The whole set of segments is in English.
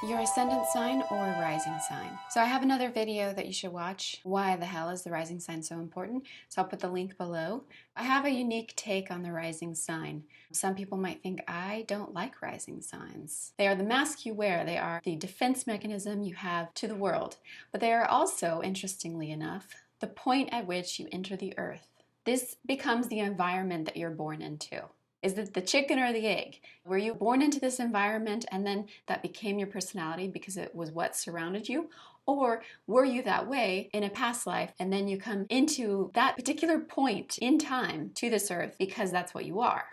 your ascendant sign or rising sign. So I have another video that you should watch. Why the hell is the rising sign so important? So I'll put the link below. I have a unique take on the rising sign. Some people might think I don't like rising signs. They are the mask you wear. They are the defense mechanism you have to the world. But they are also, interestingly enough, the point at which you enter the earth. This becomes the environment that you're born into. Is it the chicken or the egg? Were you born into this environment and then that became your personality because it was what surrounded you? Or were you that way in a past life and then you come into that particular point in time to this earth because that's what you are?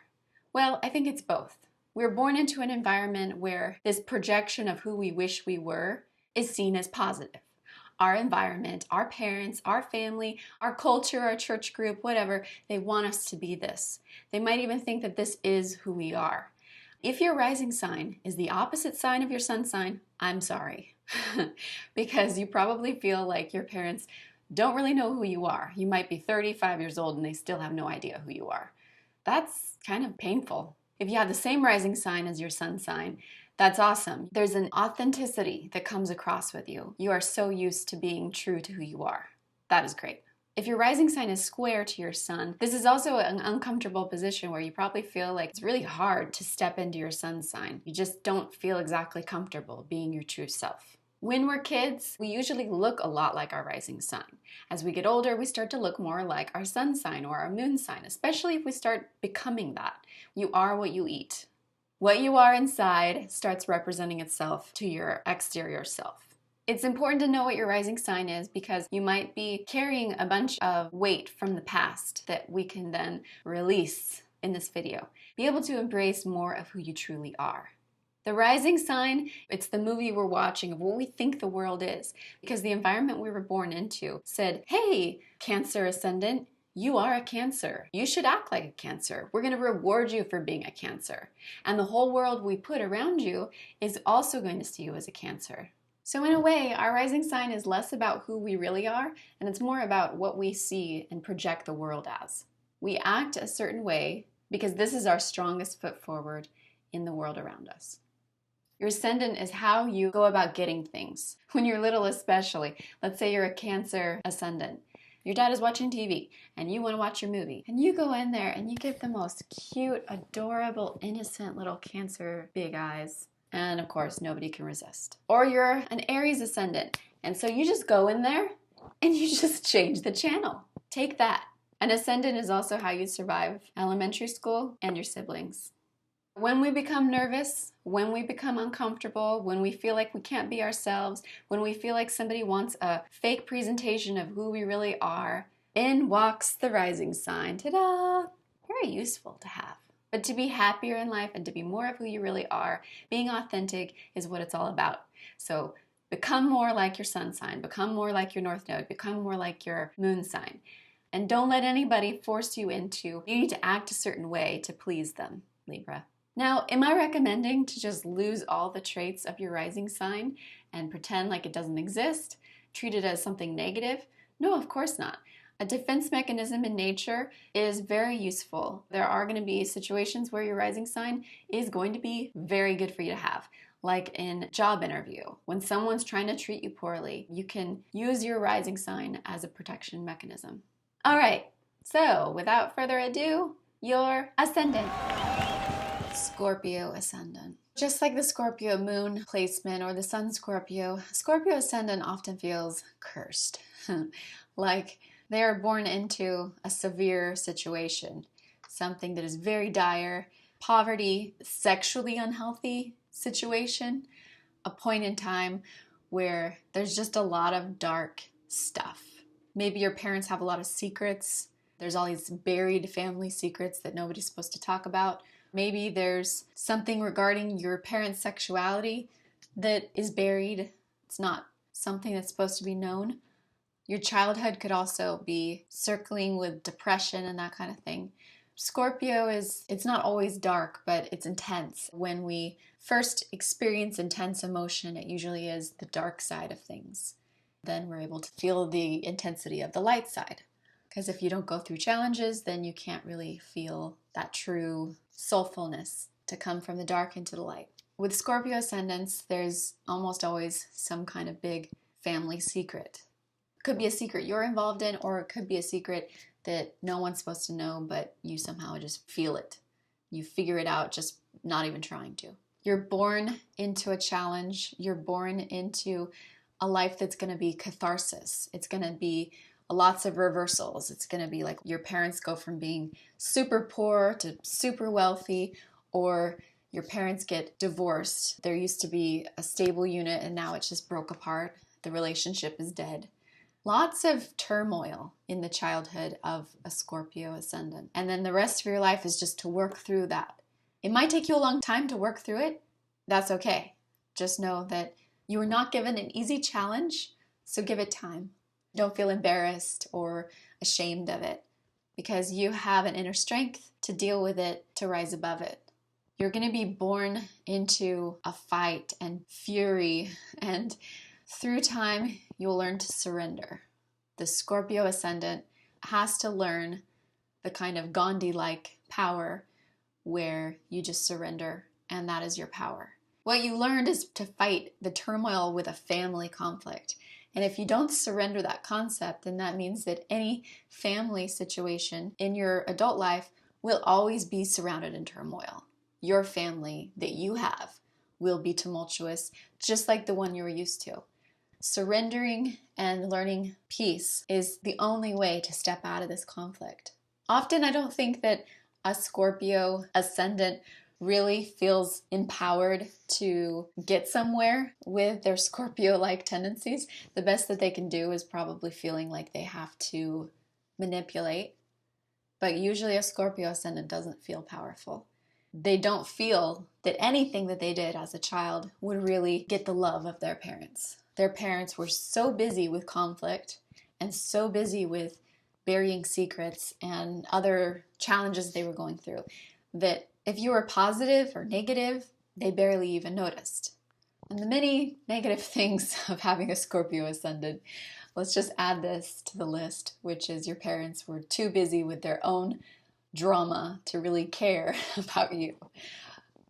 Well, I think it's both. We're born into an environment where this projection of who we wish we were is seen as positive. Our environment, our parents, our family, our culture, our church group, whatever, they want us to be this. They might even think that this is who we are. If your rising sign is the opposite sign of your sun sign, I'm sorry. Because you probably feel like your parents don't really know who you are. You might be 35 years old and they still have no idea who you are. That's kind of painful. If you have the same rising sign as your sun sign, that's awesome. There's an authenticity that comes across with you. You are so used to being true to who you are. That is great. If your rising sign is square to your sun, this is also an uncomfortable position where you probably feel like it's really hard to step into your sun sign. You just don't feel exactly comfortable being your true self. When we're kids, we usually look a lot like our rising sign. As we get older, we start to look more like our sun sign or our moon sign, especially if we start becoming that. You are what you eat. What you are inside starts representing itself to your exterior self. It's important to know what your rising sign is because you might be carrying a bunch of weight from the past that we can then release in this video. Be able to embrace more of who you truly are. The rising sign, it's the movie we're watching of what we think the world is because the environment we were born into said, hey, Cancer ascendant, you are a Cancer. You should act like a Cancer. We're going to reward you for being a Cancer. And the whole world we put around you is also going to see you as a Cancer. So in a way, our rising sign is less about who we really are, and it's more about what we see and project the world as. We act a certain way because this is our strongest foot forward in the world around us. Your ascendant is how you go about getting things. When you're little especially, let's say you're a Cancer ascendant. Your dad is watching TV and you want to watch your movie. And you go in there and you give the most cute, adorable, innocent little Cancer big eyes. And of course, nobody can resist. Or you're an Aries ascendant. And so you just go in there and you just change the channel. Take that. An ascendant is also how you survive elementary school and your siblings. When we become nervous, when we become uncomfortable, when we feel like we can't be ourselves, when we feel like somebody wants a fake presentation of who we really are, in walks the rising sign. Ta-da! Very useful to have. But to be happier in life and to be more of who you really are, being authentic is what it's all about. So become more like your sun sign, become more like your north node, become more like your moon sign. And don't let anybody force you into, you need to act a certain way to please them, Libra. Now, am I recommending to just lose all the traits of your rising sign and pretend like it doesn't exist? Treat it as something negative? No, of course not. A defense mechanism in nature is very useful. There are going to be situations where your rising sign is going to be very good for you to have. Like in a job interview, when someone's trying to treat you poorly, you can use your rising sign as a protection mechanism. All right, so without further ado, your ascendant. Scorpio ascendant. Just like the Scorpio moon placement or the sun Scorpio, Scorpio ascendant often feels cursed. Like they are born into a severe situation, something that is very dire, poverty, sexually unhealthy situation, a point in time where there's just a lot of dark stuff. Maybe your parents have a lot of secrets. There's all these buried family secrets that nobody's supposed to talk about. Maybe there's something regarding your parents' sexuality that is buried. It's not something that's supposed to be known. Your childhood could also be circling with depression and that kind of thing. Scorpio it's not always dark, but it's intense. When we first experience intense emotion, it usually is the dark side of things. Then we're able to feel the intensity of the light side. Because if you don't go through challenges, then you can't really feel that true soulfulness to come from the dark into the light. With Scorpio ascendants, there's almost always some kind of big family secret. It could be a secret you're involved in, or it could be a secret that no one's supposed to know, but you somehow just feel it. You figure it out, just not even trying to. You're born into a challenge. You're born into a life that's going to be catharsis. It's going to be lots of reversals. It's going to be like your parents go from being super poor to super wealthy, or your parents get divorced. There used to be a stable unit and now it's just broke apart. The relationship is dead. Lots of turmoil in the childhood of a Scorpio ascendant. And then the rest of your life is just to work through that. It might take you a long time to work through it. That's okay. Just know that you were not given an easy challenge, so give it time. Don't feel embarrassed or ashamed of it, because you have an inner strength to deal with it, to rise above it. You're going to be born into a fight and fury, and through time, you'll learn to surrender. The Scorpio ascendant has to learn the kind of Gandhi-like power where you just surrender, and that is your power. What you learned is to fight the turmoil with a family conflict. And if you don't surrender that concept, then that means that any family situation in your adult life will always be surrounded in turmoil. Your family that you have will be tumultuous, just like the one you were used to. Surrendering and learning peace is the only way to step out of this conflict. Often I don't think that a Scorpio ascendant really feels empowered to get somewhere with their Scorpio-like tendencies. The best that they can do is probably feeling like they have to manipulate. But usually a Scorpio ascendant doesn't feel powerful. They don't feel that anything that they did as a child would really get the love of their parents. Their parents were so busy with conflict and so busy with burying secrets and other challenges they were going through that if you were positive or negative, they barely even noticed. And the many negative things of having a Scorpio ascendant, let's just add this to the list, which is your parents were too busy with their own drama to really care about you.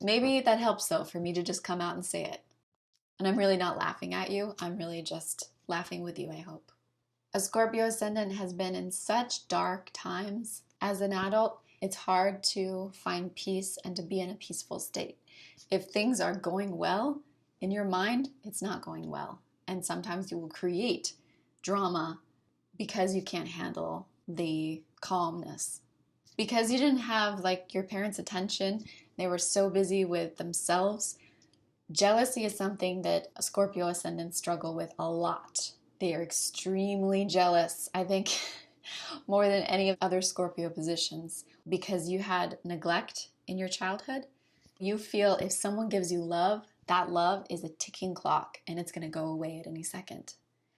Maybe that helps though for me to just come out and say it. And I'm really not laughing at you. I'm really just laughing with you, I hope. A Scorpio ascendant has been in such dark times as an adult. It's hard to find peace and to be in a peaceful state. If things are going well in your mind, it's not going well. And sometimes you will create drama because you can't handle the calmness. Because you didn't have like your parents' attention, they were so busy with themselves. Jealousy is something that a Scorpio ascendants struggle with a lot. They are extremely jealous, I think more than any of other Scorpio positions, because you had neglect in your childhood. You feel if someone gives you love, that love is a ticking clock and it's going to go away at any second.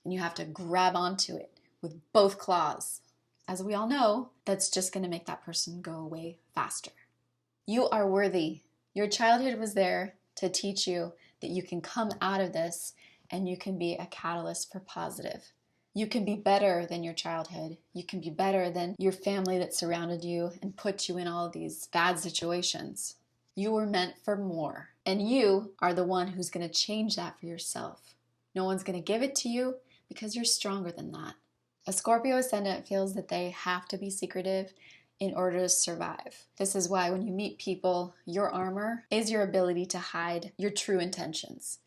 And you have to grab onto it with both claws. As we all know, that's just going to make that person go away faster. You are worthy. Your childhood was there to teach you that you can come out of this and you can be a catalyst for positive. You can be better than your childhood. You can be better than your family that surrounded you and put you in all of these bad situations. You were meant for more, and you are the one who's going to change that for yourself. No one's going to give it to you because you're stronger than that. A Scorpio ascendant feels that they have to be secretive in order to survive. This is why when you meet people, your armor is your ability to hide your true intentions.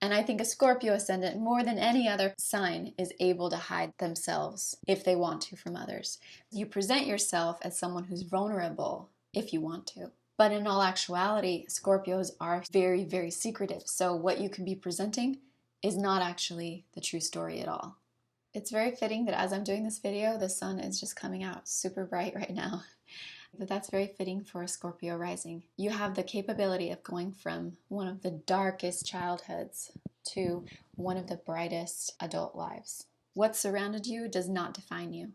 And I think a Scorpio ascendant, more than any other sign, is able to hide themselves if they want to from others. You present yourself as someone who's vulnerable if you want to. But in all actuality, Scorpios are very, very secretive. So what you could be presenting is not actually the true story at all. It's very fitting that as I'm doing this video, the sun is just coming out super bright right now. But that's very fitting for a Scorpio rising. You have the capability of going from one of the darkest childhoods to one of the brightest adult lives. What surrounded you does not define you.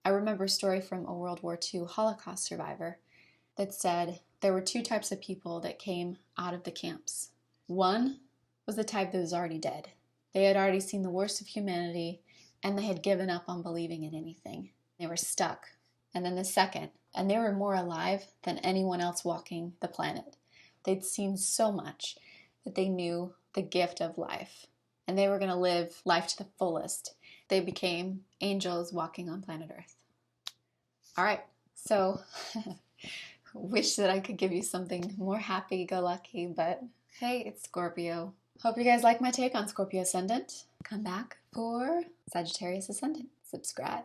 I remember a story from a World War II Holocaust survivor that said there were two types of people that came out of the camps. One was the type that was already dead. They had already seen the worst of humanity and they had given up on believing in anything. They were stuck. And then the second, and they were more alive than anyone else walking the planet. They'd seen so much. that they knew the gift of life and they were going to live life to the fullest. They became angels walking on planet Earth. All right, so wish that I could give you something more happy-go-lucky, but hey, it's Scorpio. Hope you guys like my take on Scorpio Ascendant. Come back for Sagittarius Ascendant. Subscribe.